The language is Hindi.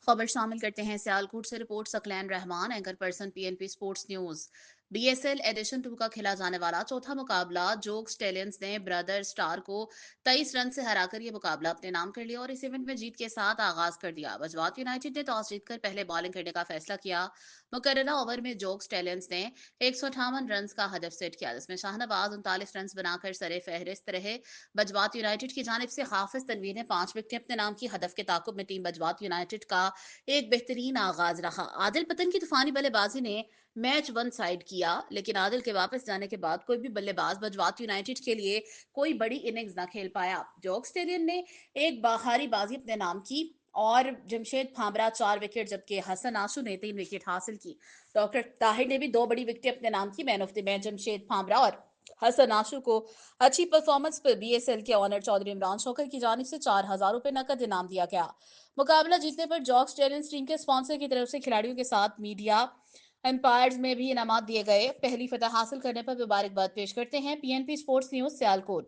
खबर शामिल करते हैं सियालकोट से। Report Saqlain Rahman, anchor person PNP sports news. BSL edition 2 का खेला जाने वाला चौथा मुकाबला जोग स्टेलियंस ने ब्रदर स्टार को 23 रन से हराकर यह मुकाबला अपने नाम कर लिया और इस इवेंट में जीत के साथ आगाज कर दिया। बजवात यूनाइटेड ने टॉस जीतकर पहले बॉलिंग करने का फैसला किया। मुकर्ररा ओवर में जोग स्टेलियंस ने 158 रन का हदफ सेट किया, जिसमें शाहनवाज 39 रन बनाकर सरे फहरिस्त रहे। बजवात यूनाइटेड की जानिब से हाफिज तनवीर ने 5 विकेट अपने नाम की हदफ के ताकुब में टीम बजवात यूनाइटेड का एक बेहतरीन आगाज रहा। आदिल पतन की तूफानी बल्लेबाजी ने मैच वन साइड किया, लेकिन आदिल के वापस जाने के बाद कोई भी बल्लेबाज बजवात यूनाइटेड के लिए कोई बड़ी इनिंग्स न खेल पाया। जोग स्टेलियन ने एक बाहरी बाजी अपने नाम की और जमशेद फामरा 4 विकेट, जबकि हसन आशू ने 3 विकेट हासिल की। डॉक्टर ताहिर ने भी 2 बड़ी विकेट अपने नाम की। Man of the match Jamshed Famra और हसन आशू को अच्छी परफॉर्मेंस पर बीएसएल के ऑनर चौधरी इमरान शौकत की जानिब से 4,000 रुपए नकद इनाम दिया गया। मुकाबला जीतने पर जॉक्स टेलेंस टीम के स्पॉन्सर की तरफ से खिलाड़ियों के साथ मीडिया एम्पायर्स में भी इनामात दिए गए। पहली फतह हासिल करने पर मुबारकबाद पेश करते हैं पीएनपी स्पोर्ट्स न्यूज सियालकोट।